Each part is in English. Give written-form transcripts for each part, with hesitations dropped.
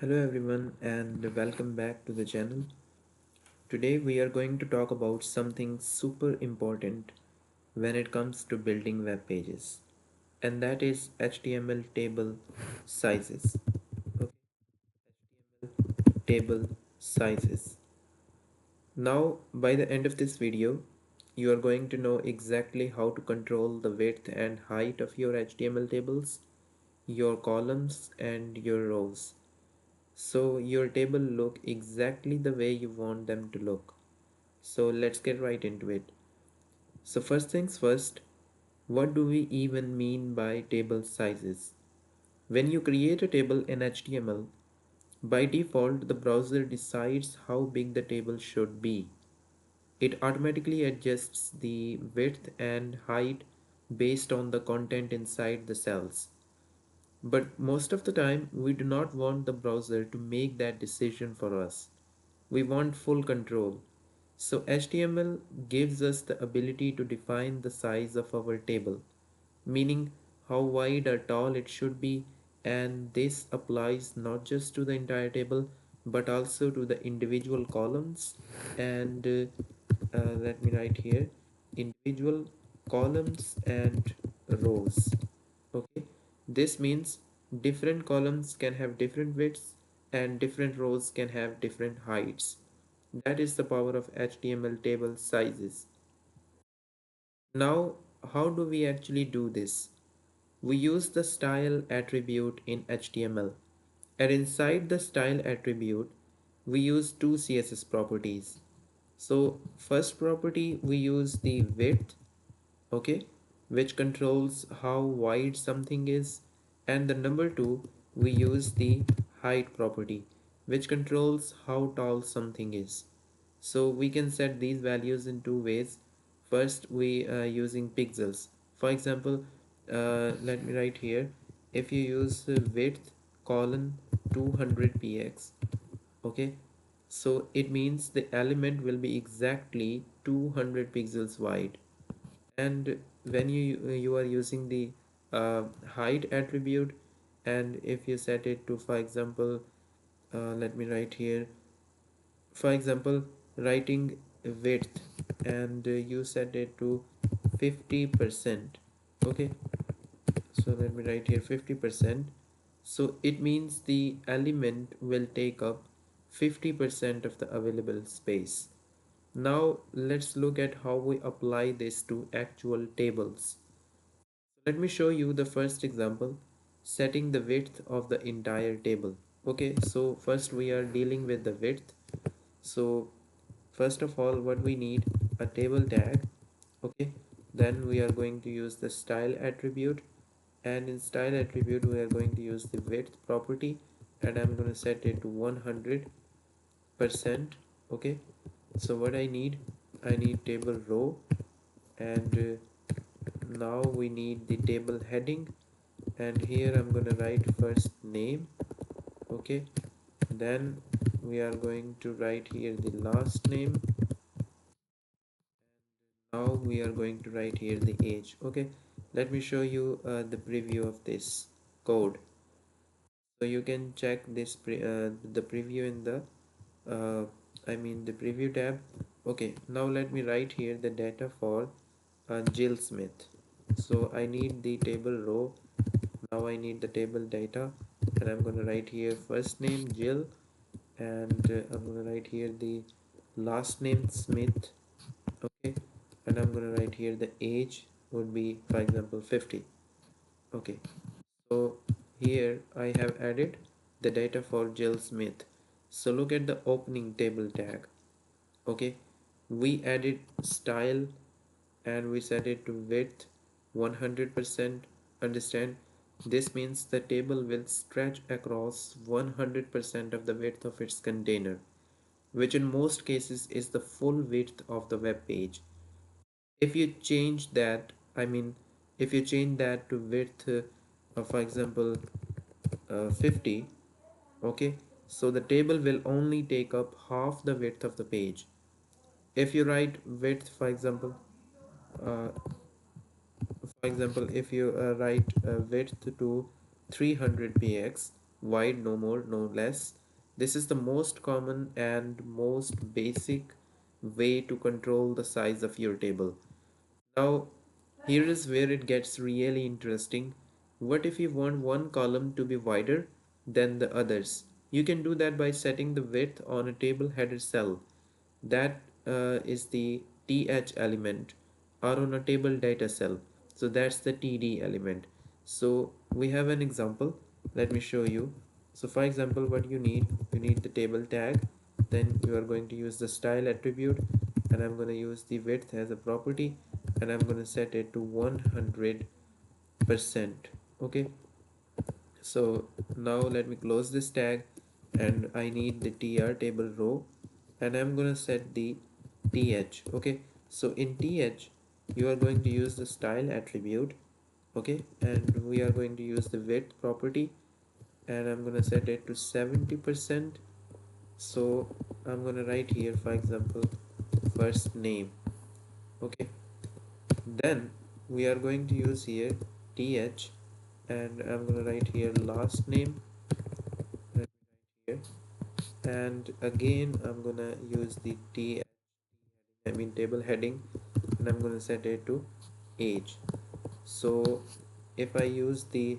Hello everyone and welcome back to the channel. Today we are going to talk about something super important when it comes to building web pages, and that is HTML table sizes. Okay, table sizes. Now by the end of this video you are going to know exactly how to control the width and height of your HTML tables, your columns and your rows, so your table look exactly the way you want them to look. So let's get right into it. So first things first, what do we even mean by table sizes? When you create a table in HTML, by default the browser decides how big the table should be. It automatically adjusts the width and height based on the content inside the cells. But most of the time, we do not want the browser to make that decision for us. We want full control. So HTML gives us the ability to define the size of our table, meaning how wide or tall it should be, and this applies not just to the entire table but also to the individual columns and let me write here individual columns and rows. Okay, this means different columns can have different widths and different rows can have different heights. That is the power of HTML table sizes. Now, how do we actually do this? We use the style attribute in HTML, and inside the style attribute, we use two CSS properties. So, first property we use the width, okay, which controls how wide something is, and the number two we use the height property, which controls how tall something is. So we can set these values in two ways. First, we are using pixels. For example, let me write here. If you use width colon 200 px, okay, so it means the element will be exactly 200 pixels wide. And when you are using the height attribute, and if you set it to, for example, let me write here, for example, writing width, and you set it to 50%. Okay, so let me write here 50%. So it means the element will take up 50% of the available space. Now let's look at how we apply this to actual tables. Let me show you the first example, setting the width of the entire table. Okay, so first we are dealing with the width. So first of all, what we need, a table tag. Okay, then we are going to use the style attribute, and in style attribute we are going to use the width property, and I'm going to set it to 100%. Okay, so what I need table row, and now we need the table heading, and here I'm going to write first name. Okay, then we are going to write here the last name. Now we are going to write here the age. Okay, let me show you the preview of this code, so you can check this the preview in the uh, the preview tab. Okay, now let me write here the data for Jill Smith. So I need the table row. Now I need the table data, and I'm going to write here first name Jill, and I'm going to write here the last name Smith. Okay, and I'm going to write here the age would be, for example, 50. Okay, so here I have added the data for Jill Smith. So look at the opening table tag. Okay, we added style and we set it to width 100%. Understand, this means the table will stretch across 100% of the width of its container, which in most cases is the full width of the web page. If you change that, if you change that to width, for example, 50, okay, so the table will only take up half the width of the page. If you write width, uh, if you write width to 300 px, wide, no more, no less. This is the most common and most basic way to control the size of your table. Now, here is where it gets really interesting. What if you want one column to be wider than the others? You can do that by setting the width on a table header cell. That is the th element, or on a table data cell. So that's the td element. So we have an example. Let me show you. So for example, what you need the table tag. Then you are going to use the style attribute, and I'm going to use the width as a property, and I'm going to set it to 100%. Okay, so now let me close this tag, and I need the tr table row, and I'm gonna set the th. Okay, so in th you are going to use the style attribute. Okay, and we are going to use the width property, and I'm gonna set it to 70%. So I'm gonna write here, for example, first name. Okay, then we are going to use here th, and I'm gonna write here last name here, and again I'm gonna use the table heading, and I'm gonna set it to age. So if I use the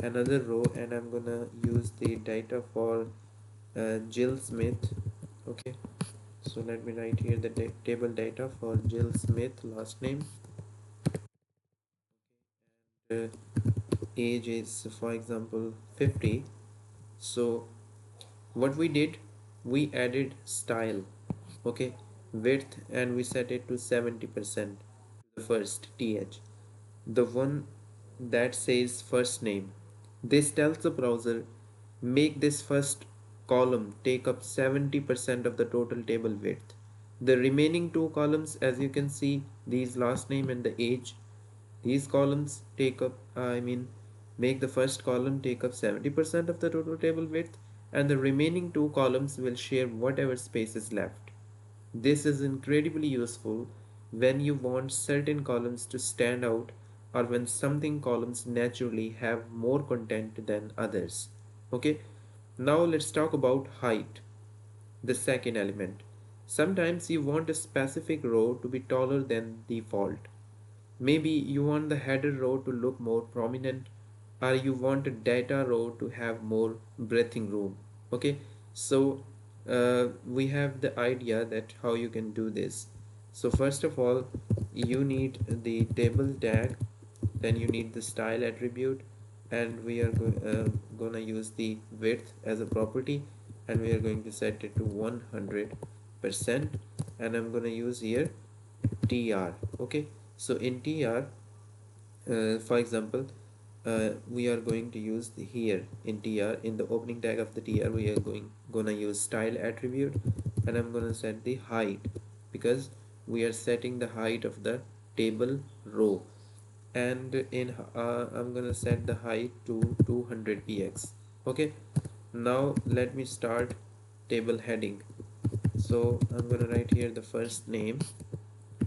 another row, and I'm gonna use the data for Jill Smith. Okay, so let me write here the table data for Jill Smith last name. uh, Age is, for example, 50. So what we did, we added style. Okay, width, and we set it to 70%. The first th, the one that says first name. This tells the browser, make this first column take up 70% of the total table width. The remaining two columns, as you can see, these last name and the age, these columns take up, make the first column take up 70% of the total table width, and the remaining two columns will share whatever space is left. This is incredibly useful when you want certain columns to stand out, or when something columns naturally have more content than others. Okay, now let's talk about height, the second element. Sometimes you want a specific row to be taller than default. Maybe you want the header row to look more prominent, or you want a data row to have more breathing room. Okay, so we have the idea that how you can do this. So first of all, you need the table tag, then you need the style attribute, and we are gonna use the width as a property, and we are going to set it to 100%, and I'm gonna use here tr. Okay, so in tr, for example, we are going to use the here in tr, in the opening tag of the tr, we are gonna use style attribute, and I'm gonna set the height, because we are setting the height of the table row, and in I'm gonna set the height to 200 px. Okay, now let me start table heading. So I'm gonna write here the first name,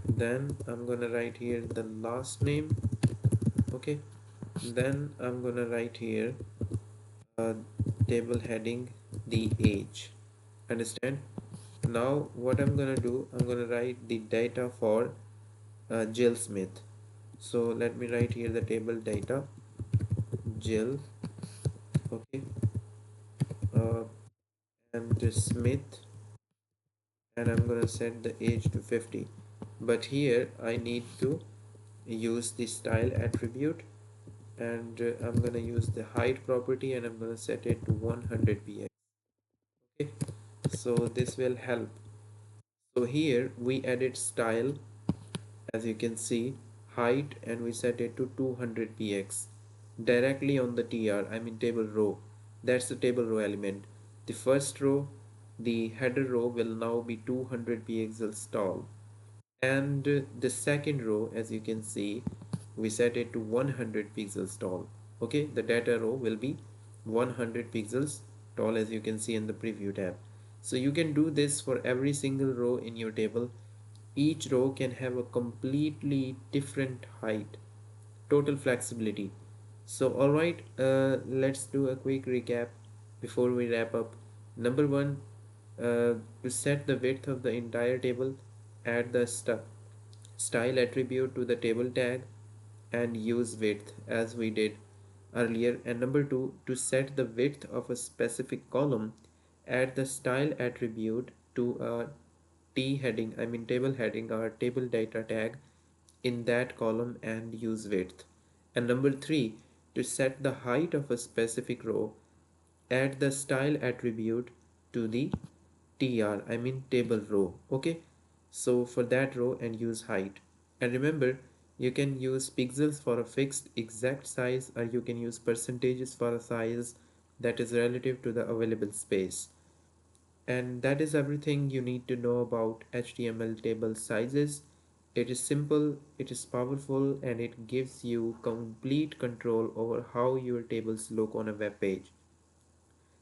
then I'm gonna write here the last name. Okay, then I'm gonna write here uh, table heading the age. Understand? Now what I'm gonna do, I'm gonna write the data for Jill Smith. So let me write here the table data Jill. Okay, uh, and Smith, and I'm gonna set the age to 50. But here I need to use the style attribute, and I'm gonna use the height property, and I'm gonna set it to 100 px. Okay, so this will help. So here we added style, as you can see, height, and we set it to 200 px directly on the tr, table row. That's the table row element. The first row, the header row, will now be 200 pixels tall, and the second row, as you can see, we set it to 100 pixels tall. Okay, the data row will be 100 pixels tall, as you can see in the preview tab. So you can do this for every single row in your table. Each row can have a completely different height. Total flexibility. So alright, let's do a quick recap. before we wrap up. Number one, to set the width of the entire table, add the style attribute to the table tag and use width as we did earlier. And number two, to set the width of a specific column, add the style attribute to a T heading, I mean table heading or table data tag in that column and use width. And number three, to set the height of a specific row, add the style attribute to the tr, I mean table row. Okay, so for that row and use height. And remember, you can use pixels for a fixed exact size, or you can use percentages for a size that is relative to the available space. And that is everything you need to know about HTML table sizes. It is simple, it is powerful, and it gives you complete control over how your tables look on a web page.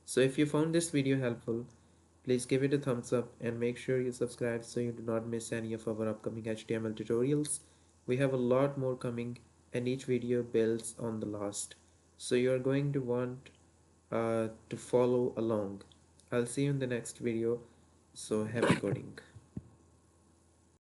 So if you found this video helpful, please give it a thumbs up and make sure you subscribe so you do not miss any of our upcoming HTML tutorials. We have a lot more coming and each video builds on the last. So you are going to want to follow along. I'll see you in the next video. So happy coding.